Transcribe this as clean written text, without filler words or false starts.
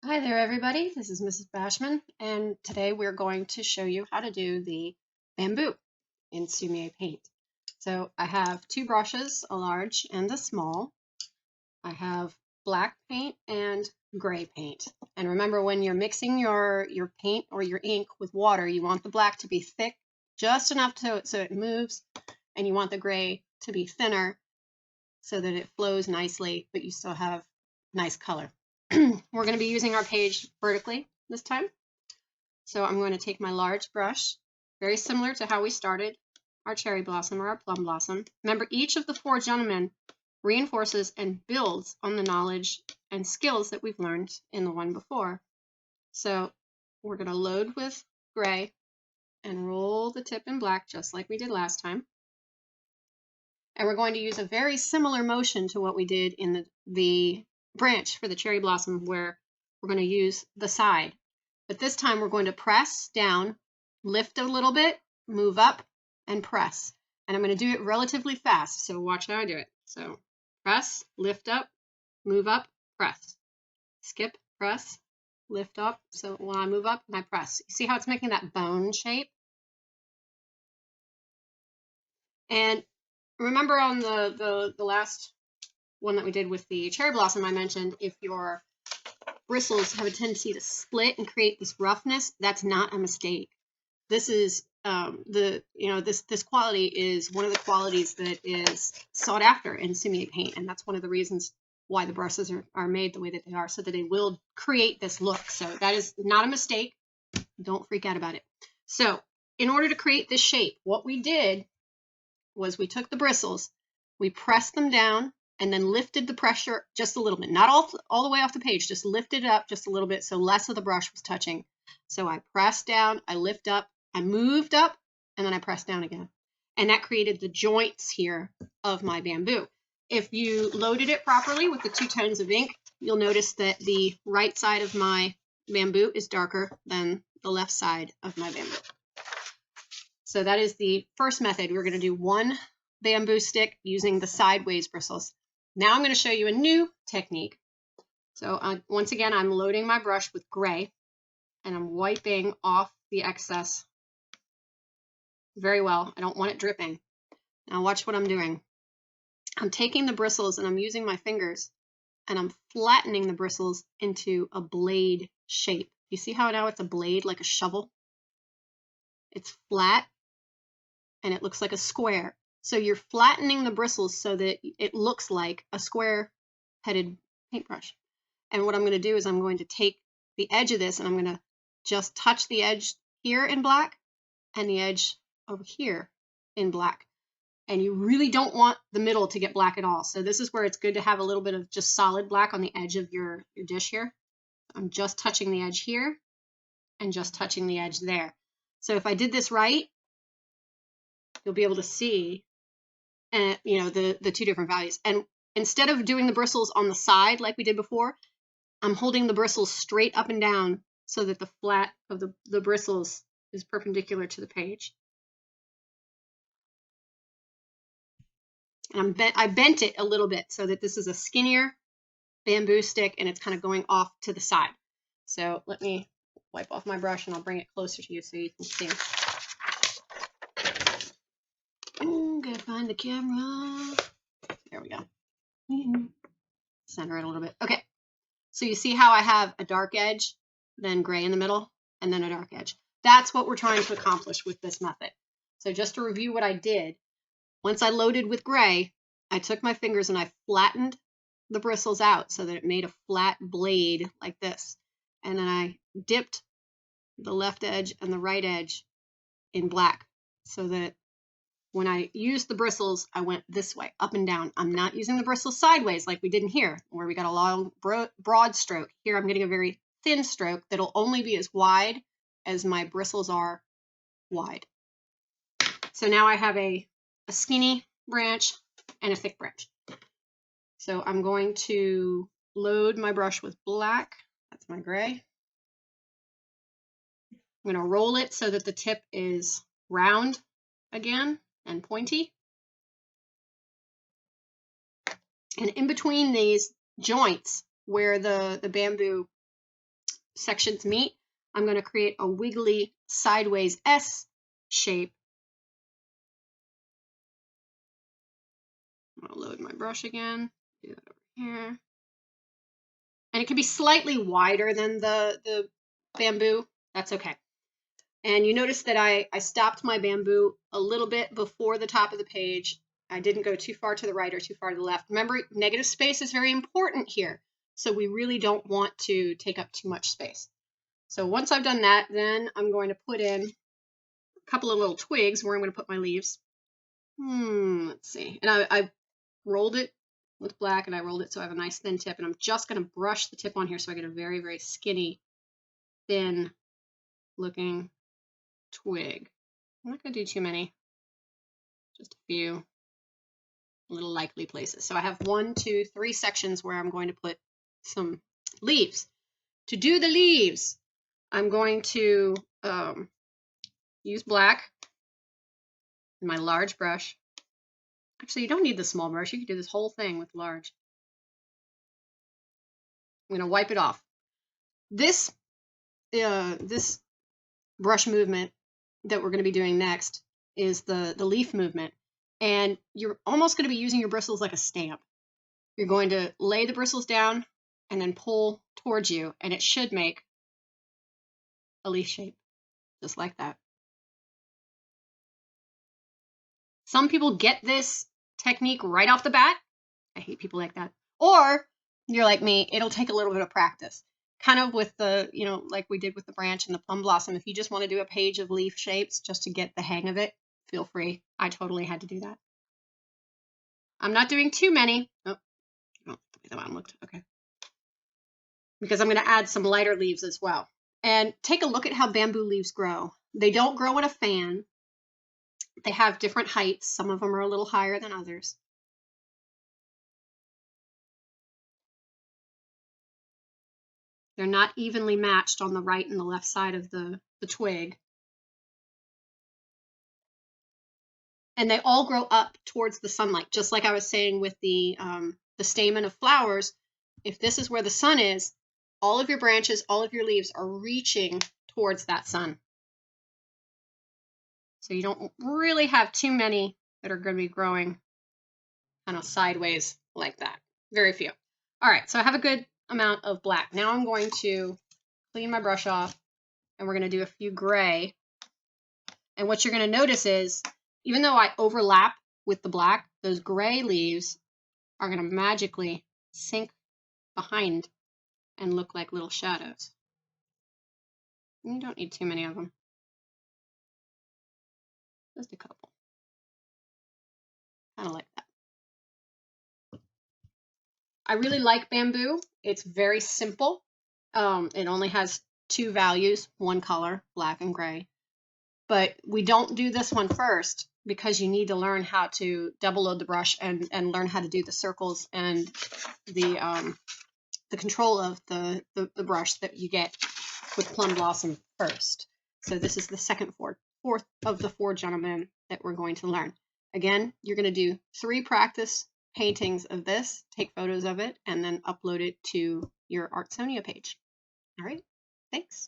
Hi there, everybody. This is Mrs. Bashman, and today we're going to show you how to do the bamboo in Sumie paint. So I have two brushes, a large and a small. I have black paint and gray paint. And remember, when you're mixing your paint or your ink with water, you want the black to be thick, just enough so it moves, and you want the gray to be thinner so that it flows nicely, but you still have nice color. We're going to be using our page vertically this time. So I'm going to take my large brush, very similar to how we started our cherry blossom or our plum blossom. Remember, each of the four gentlemen reinforces and builds on the knowledge and skills that we've learned in the one before. So we're going to load with gray and roll the tip in black just like we did last time. And we're going to use a very similar motion to what we did in the branch for the cherry blossom, where we're going to use the side. But this time we're going to press down, lift a little bit, move up, and press. And I'm going to do it relatively fast, so watch how I do it. So press, lift up, move up, press. Skip, press, lift up. So when I move up and I press, you see how it's making that bone shape? And remember on the last one that we did with the cherry blossom, I mentioned if your bristles have a tendency to split and create this roughness, that's not a mistake. This is this quality is one of the qualities that is sought after in Sumie paint, and that's one of the reasons why the brushes are made the way that they are, so that they will create this look. So that is not a mistake. Don't freak out about it. So in order to create this shape, what we did was we took the bristles, we pressed them down, and then lifted the pressure just a little bit, not all the way off the page, just lifted it up just a little bit so less of the brush was touching. So I pressed down, I lift up, I moved up, and then I pressed down again. And that created the joints here of my bamboo. If you loaded it properly with the two tones of ink, you'll notice that the right side of my bamboo is darker than the left side of my bamboo. So that is the first method. We're going to do one bamboo stick using the sideways bristles. Now I'm going to show you a new technique. So once again, I'm loading my brush with gray and I'm wiping off the excess very well. I don't want it dripping. Now watch what I'm doing. I'm taking the bristles and I'm using my fingers and I'm flattening the bristles into a blade shape. You see how now it's a blade, like a shovel? It's flat and it looks like a square. So you're flattening the bristles so that it looks like a square-headed paintbrush. And what I'm going to do is I'm going to take the edge of this and I'm going to just touch the edge here in black and the edge over here in black. And you really don't want the middle to get black at all. So this is where it's good to have a little bit of just solid black on the edge of your dish here. I'm just touching the edge here and just touching the edge there. So if I did this right, you'll be able to see the two different values. And instead of doing the bristles on the side like we did before, I'm holding the bristles straight up and down so that the flat of the bristles is perpendicular to the page. And I bent it a little bit so that this is a skinnier bamboo stick and it's kind of going off to the side. So let me wipe off my brush and I'll bring it closer to you so you can see. Gotta find the camera. There we go. Center it a little bit. Okay. So you see how I have a dark edge, then gray in the middle, and then a dark edge. That's what we're trying to accomplish with this method. So just to review what I did, once I loaded with gray, I took my fingers and I flattened the bristles out so that it made a flat blade like this. And then I dipped the left edge and the right edge in black so that when I used the bristles, I went this way, up and down. I'm not using the bristles sideways like we did in here, where we got a long, broad stroke. Here I'm getting a very thin stroke that'll only be as wide as my bristles are wide. So now I have a skinny branch and a thick branch. So I'm going to load my brush with black. That's my gray. I'm going to roll it so that the tip is round again and pointy. And in between these joints where the bamboo sections meet, I'm going to create a wiggly sideways S shape. I'm going to load my brush again, do that over here. And it can be slightly wider than the bamboo. That's okay. And you notice that I stopped my bamboo a little bit before the top of the page. I didn't go too far to the right or too far to the left. Remember, negative space is very important here. So we really don't want to take up too much space. So once I've done that, then I'm going to put in a couple of little twigs where I'm going to put my leaves. Let's see. And I rolled it with black, and I rolled it so I have a nice thin tip. And I'm just going to brush the tip on here so I get a very, very skinny, thin looking twig. I'm not going to do too many, just a few little likely places. So I have 1, 2, 3 sections where I'm going to put some leaves. To do the leaves, I'm going to use black in my large brush. Actually, you don't need the small brush. You can do this whole thing with large. I'm going to wipe it off. This brush movement that we're going to be doing next is the leaf movement. And you're almost going to be using your bristles like a stamp. You're going to lay the bristles down and then pull towards you, and it should make a leaf shape, just like that. Some people get this technique right off the bat. I hate people like that. Or you're like me, it'll take a little bit of practice. Kind of with the, like we did with the branch and the plum blossom. If you just want to do a page of leaf shapes just to get the hang of it, feel free. I totally had to do that. I'm not doing too many. Oh, the way the bottom looked. Okay. Because I'm going to add some lighter leaves as well. And take a look at how bamboo leaves grow. They don't grow in a fan. They have different heights. Some of them are a little higher than others. They're not evenly matched on the right and the left side of the twig. And they all grow up towards the sunlight, just like I was saying with the stamen of flowers. If this is where the sun is, all of your branches, all of your leaves are reaching towards that sun. So you don't really have too many that are going to be growing kind of sideways like that. Very few. All right, so I have a good amount of black. Now I'm going to clean my brush off, and we're going to do a few gray. And what you're going to notice is, even though I overlap with the black, those gray leaves are going to magically sink behind and look like little shadows. You don't need too many of them. Just a couple. Kind of like that. I really like bamboo. It's very simple. It only has 2 values, 1 color, black and gray. But we don't do this one first because you need to learn how to double load the brush and learn how to do the circles and the control of the brush that you get with plum blossom first. So this is the fourth of the 4 gentlemen that we're going to learn. Again, you're going to do 3 practice paintings of this, take photos of it, and then upload it to your Artsonia page. All right, thanks.